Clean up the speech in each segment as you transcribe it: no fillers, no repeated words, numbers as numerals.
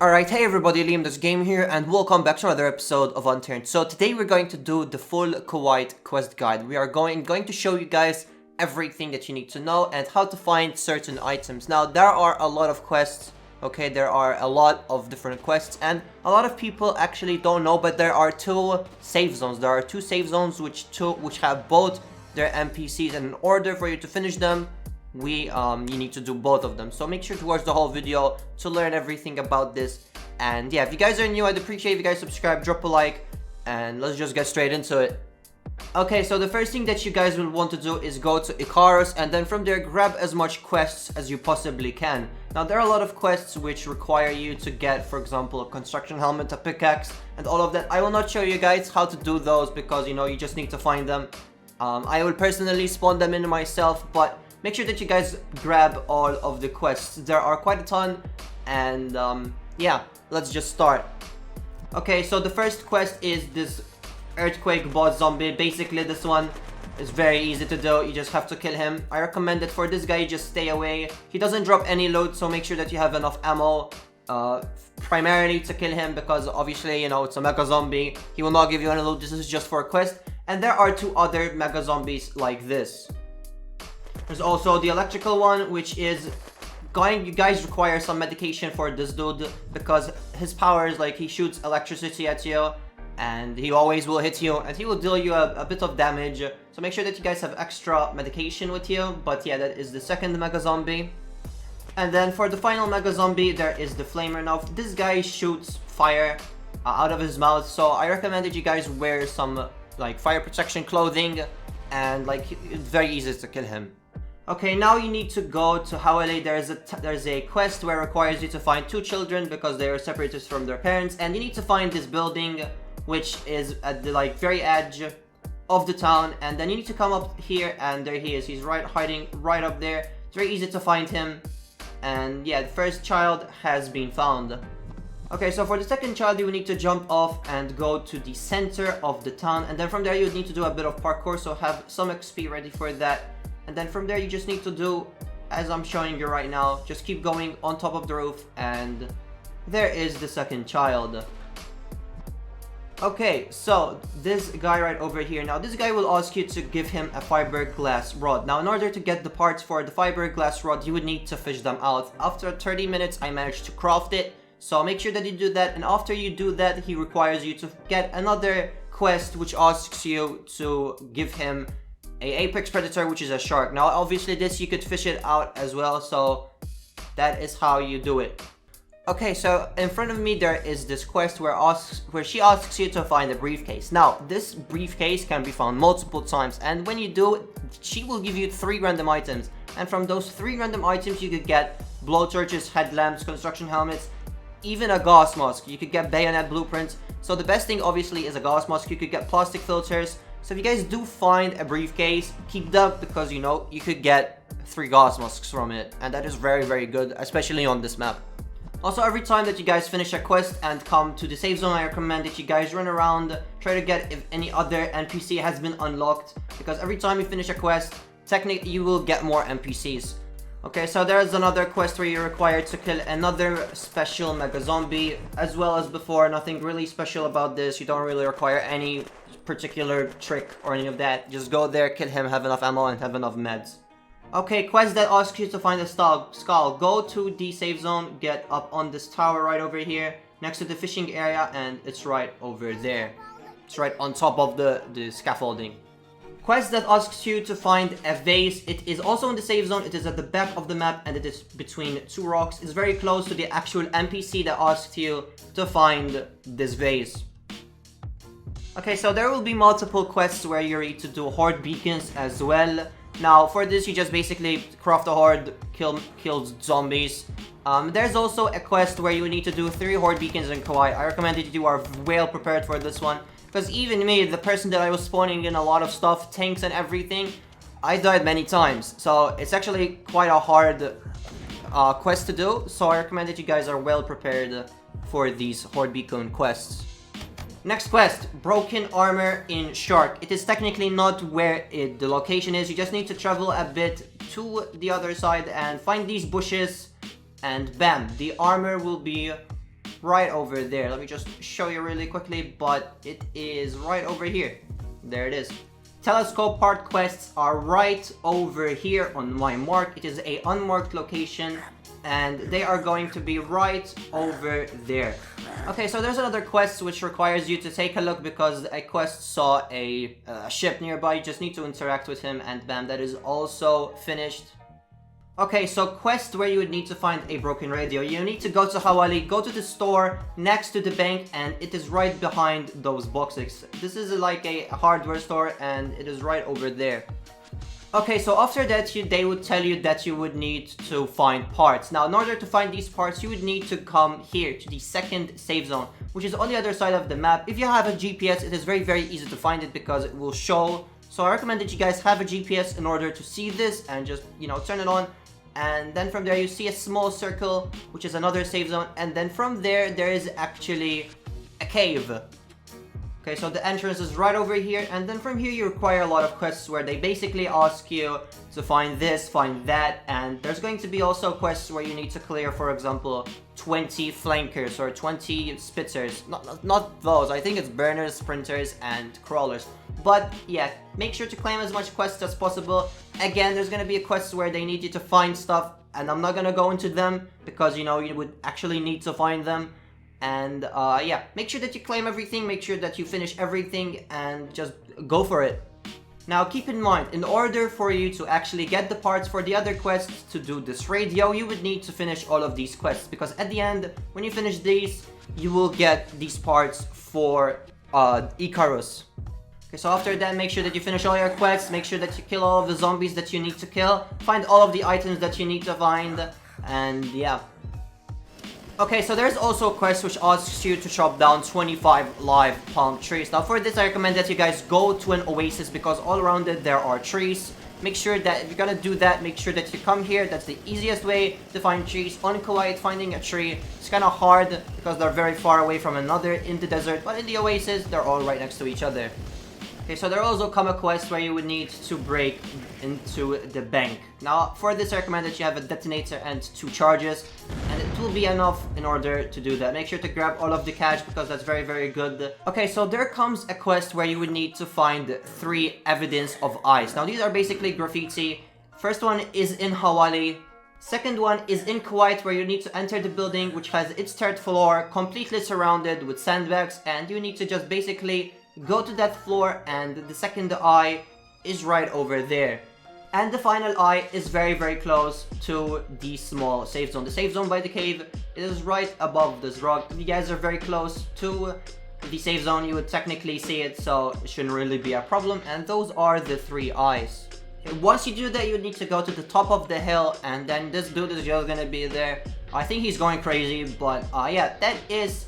Alright, hey everybody, LiamDoesGame here, and welcome back to another episode of Unturned. So today we're going to do the full Kuwait quest guide. We are going to show you guys everything that you need to know and how to find certain items. Now, there are a lot of quests, okay, there are a lot of different quests, and a lot of people actually don't know, but there are two save zones. There are two save zones which have both their NPCs, and in order for you to finish them, you need to do both of them. So make sure to watch the whole video to learn everything about this. And yeah, if you guys are new, I'd appreciate if you guys subscribe, drop a like, and let's just get straight into it. Okay, so the first thing that you guys will want to do is go to Icarus, and then from there grab as much quests as you possibly can. Now, there are a lot of quests which require you to get, for example, a construction helmet, a pickaxe, and all of that. I will not show you guys how to do those because, you know, you just need to find them. I will personally spawn them in myself, but make sure that you guys grab all of the quests. There are quite a ton, and yeah, let's just start. Okay, so the first quest is this earthquake boss zombie. Basically, this one is very easy to do. You just have to kill him. I recommend that for this guy, you just stay away. He doesn't drop any loot, so make sure that you have enough ammo primarily to kill him, because obviously, you know, it's a mega zombie. He will not give you any loot. This is just for a quest. And there are two other mega zombies like this. There's also the electrical one, which is you guys require some medication for this dude, because his power is like he shoots electricity at you, and he always will hit you, and he will deal you a bit of damage. So make sure that you guys have extra medication with you. But yeah, that is the second mega zombie. And then for the final mega zombie, there is the flamer. Now, this guy shoots fire out of his mouth, so I recommend that you guys wear some like fire protection clothing, and like it's very easy to kill him. Okay, now you need to go to Hawali. There's a quest where it requires you to find two children because they are separated from their parents, and you need to find this building which is at the like very edge of the town, and then you need to come up here, and there he is. He's hiding right up there. It's very easy to find him, and yeah, the first child has been found. Okay, so for the second child, you will need to jump off and go to the center of the town, and then from there you need to do a bit of parkour, so have some XP ready for that. And then from there you just need to do as I'm showing you right now. Just keep going on top of the roof, and there is the second child. Okay, so this guy right over here, now this guy will ask you to give him a fiberglass rod. Now, in order to get the parts for the fiberglass rod, you would need to fish them out. After 30 minutes I managed to craft it, so make sure that you do that. And after you do that, he requires you to get another quest which asks you to give him a apex predator, which is a shark. Now, obviously this you could fish it out as well, so that is how you do it. Okay, so in front of me there is this quest where she asks you to find a briefcase. Now, this briefcase can be found multiple times, and when you do, she will give you 3 random items, and from those 3 random items you could get blowtorches, headlamps, construction helmets, even a gas mask. You could get bayonet blueprints. So the best thing obviously is a gas mask. You could get plastic filters. So if you guys do find a briefcase, keep that, because you know you could get 3 gas masks from it, and that is very, very good, especially on this map. Also, every time that you guys finish a quest and come to the save zone, I recommend that you guys run around, try to get if any other NPC has been unlocked, because every time you finish a quest, technically you will get more NPCs. Okay, so there's another quest where you're required to kill another special mega zombie. As well as before, nothing really special about this. You don't really require any particular trick or any of that. Just go there, kill him, have enough ammo, and have enough meds. Okay, quest that asks you to find a skull. Go to the save zone, get up on this tower right over here, next to the fishing area, and it's right over there. It's right on top of the scaffolding. Quest that asks you to find a vase. It is also in the save zone. It is at the back of the map, and it is between 2 rocks. It's very close to the actual NPC that asks you to find this vase. Okay, so there will be multiple quests where you need to do horde beacons as well. Now, for this, you just basically craft a horde, kill zombies. There's also a quest where you need to do 3 horde beacons in Kuwait. I recommend that you are well prepared for this one, because even me, the person that I was spawning in a lot of stuff, tanks and everything, I died many times. So it's actually quite a hard quest to do. So I recommend that you guys are well prepared for these horde beacon quests. Next quest, broken armor in Shark. It is technically not where the location is. You just need to travel a bit to the other side and find these bushes, and bam, the armor will be right over there. Let me just show you really quickly, but it is right over here. There it is. Telescope part quests are right over here on my mark. It is a unmarked location, and they are going to be right over there. Okay, so there's another quest which requires you to take a look because a quest saw a ship nearby. You just need to interact with him, and bam, that is also finished. Okay, so quest where you would need to find a broken radio. You need to go to Hawali, go to the store next to the bank, and it is right behind those boxes. This is like a hardware store, and it is right over there. Okay, so after that, they would tell you that you would need to find parts. Now, in order to find these parts, you would need to come here to the second save zone, which is on the other side of the map. If you have a GPS, it is very, very easy to find it because it will show. So I recommend that you guys have a GPS in order to see this and just, you know, turn it on. And then from there you see a small circle, which is another save zone, and then from there is actually a cave. Okay, so the entrance is right over here, and then from here you require a lot of quests where they basically ask you to find this, find that, and there's going to be also quests where you need to clear, for example, 20 flankers or 20 spitzers. Not those, I think it's burners, sprinters, and crawlers. But yeah, make sure to claim as much quests as possible. Again, there's gonna be a quest where they need you to find stuff, and I'm not gonna go into them because, you know, you would actually need to find them. And yeah, make sure that you claim everything, make sure that you finish everything, and just go for it. Now keep in mind, in order for you to actually get the parts for the other quests to do this radio, you would need to finish all of these quests, because at the end, when you finish these, you will get these parts for Icarus. Okay, so after that, make sure that you finish all your quests, make sure that you kill all of the zombies that you need to kill, find all of the items that you need to find, and yeah. Okay, so there's also a quest which asks you to chop down 25 live palm trees. Now for this, I recommend that you guys go to an oasis because all around it there are trees. Make sure that if you're gonna do that, make sure that you come here. That's the easiest way to find trees. On Kuwait, finding a tree is kind of hard because they're very far away from another in the desert, but in the oasis, they're all right next to each other. Okay, so there also come a quest where you would need to break into the bank. Now, for this, I recommend that you have a detonator and 2 charges, and it will be enough in order to do that. Make sure to grab all of the cash because that's very, very good. Okay, so there comes a quest where you would need to find 3 evidence of ice. Now, these are basically graffiti. First one is in Hawali. Second one is in Kuwait, where you need to enter the building, which has its 3rd floor completely surrounded with sandbags, and you need to just basically go to that floor, and the second eye is right over there. And the final eye is very, very close to the small safe zone. The safe zone by the cave is right above this rock. If you guys are very close to the safe zone, you would technically see it, so it shouldn't really be a problem. And those are the 3 eyes. Okay, once you do that, you need to go to the top of the hill, and then this dude is just gonna be there. I think he's going crazy, but yeah, that is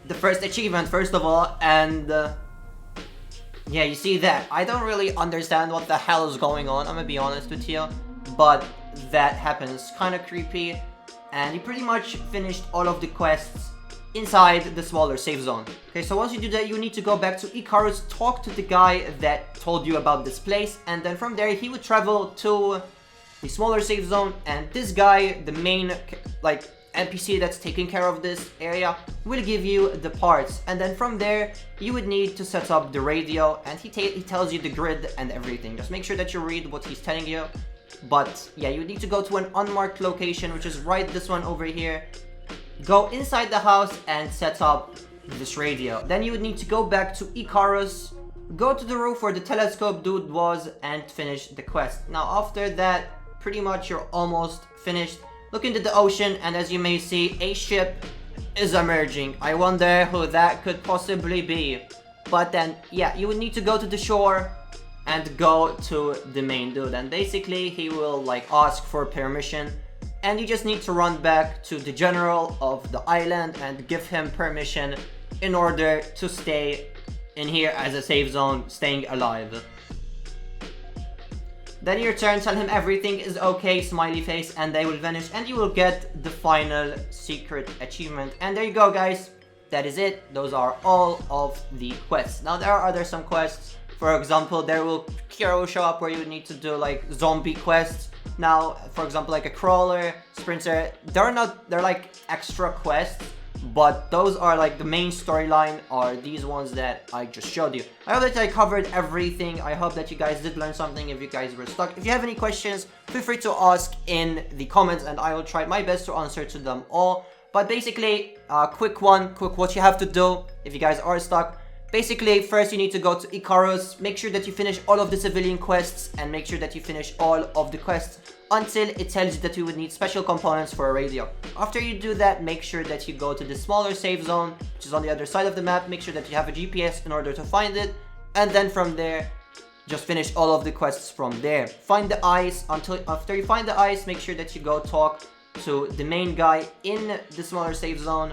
the first achievement, first of all, and yeah, you see that. I don't really understand what the hell is going on, I'm gonna be honest with you, but that happens. Kind of creepy, and you pretty much finished all of the quests inside the smaller safe zone. Okay, so once you do that, you need to go back to Icarus, talk to the guy that told you about this place, and then from there he would travel to the smaller safe zone, and this guy, the main like NPC that's taking care of this area, will give you the parts, and then from there you would need to set up the radio, and he tells you the grid and everything. Just make sure that you read what he's telling you. But yeah, you need to go to an unmarked location, which is right this one over here. Go inside the house and set up this radio. Then you would need to go back to Icarus, go to the roof where the telescope dude was, and finish the quest. Now after that, pretty much you're almost finished. Look into the ocean, and as you may see, a ship is emerging. I wonder who that could possibly be. But then, yeah, you would need to go to the shore and go to the main dude. And basically, he will like ask for permission. And you just need to run back to the general of the island and give him permission in order to stay in here as a safe zone, staying alive. Then your turn, tell him everything is okay, smiley face, and they will vanish, and you will get the final secret achievement. And there you go, guys. That is it. Those are all of the quests. Now there are some quests. For example, there will hero show up where you need to do like zombie quests. Now, for example, like a crawler, sprinter, they're like extra quests, but those are like the main storyline are these ones that I just showed you. I hope that I covered everything. I hope that you guys did learn something if you guys were stuck. If you have any questions, feel free to ask in the comments and I will try my best to answer to them all. But basically, quick what you have to do if you guys are stuck. Basically, first you need to go to Icarus, make sure that you finish all of the civilian quests, and make sure that you finish all of the quests until it tells you that you would need special components for a radio. After you do that, make sure that you go to the smaller save zone, which is on the other side of the map. Make sure that you have a GPS in order to find it, and then from there, just finish all of the quests from there. Find the ice. After you find the ice, make sure that you go talk to the main guy in the smaller save zone.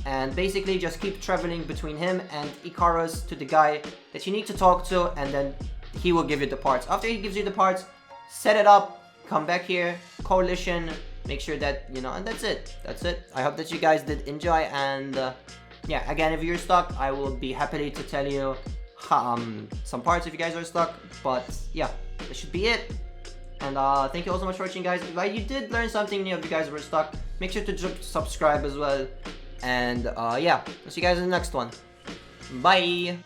And basically just keep traveling between him and Icarus to the guy that you need to talk to, and then he will give you the parts. After he gives you the parts, set it up, come back here, coalition, make sure that, you know, and that's it. That's it. I hope that you guys did enjoy, and yeah, again, if you're stuck, I will be happy to tell you some parts if you guys are stuck, but yeah, that should be it. And thank you all so much for watching, guys. If you did learn something new, if you guys were stuck, make sure to subscribe as well. And yeah, I'll see you guys in the next one. Bye!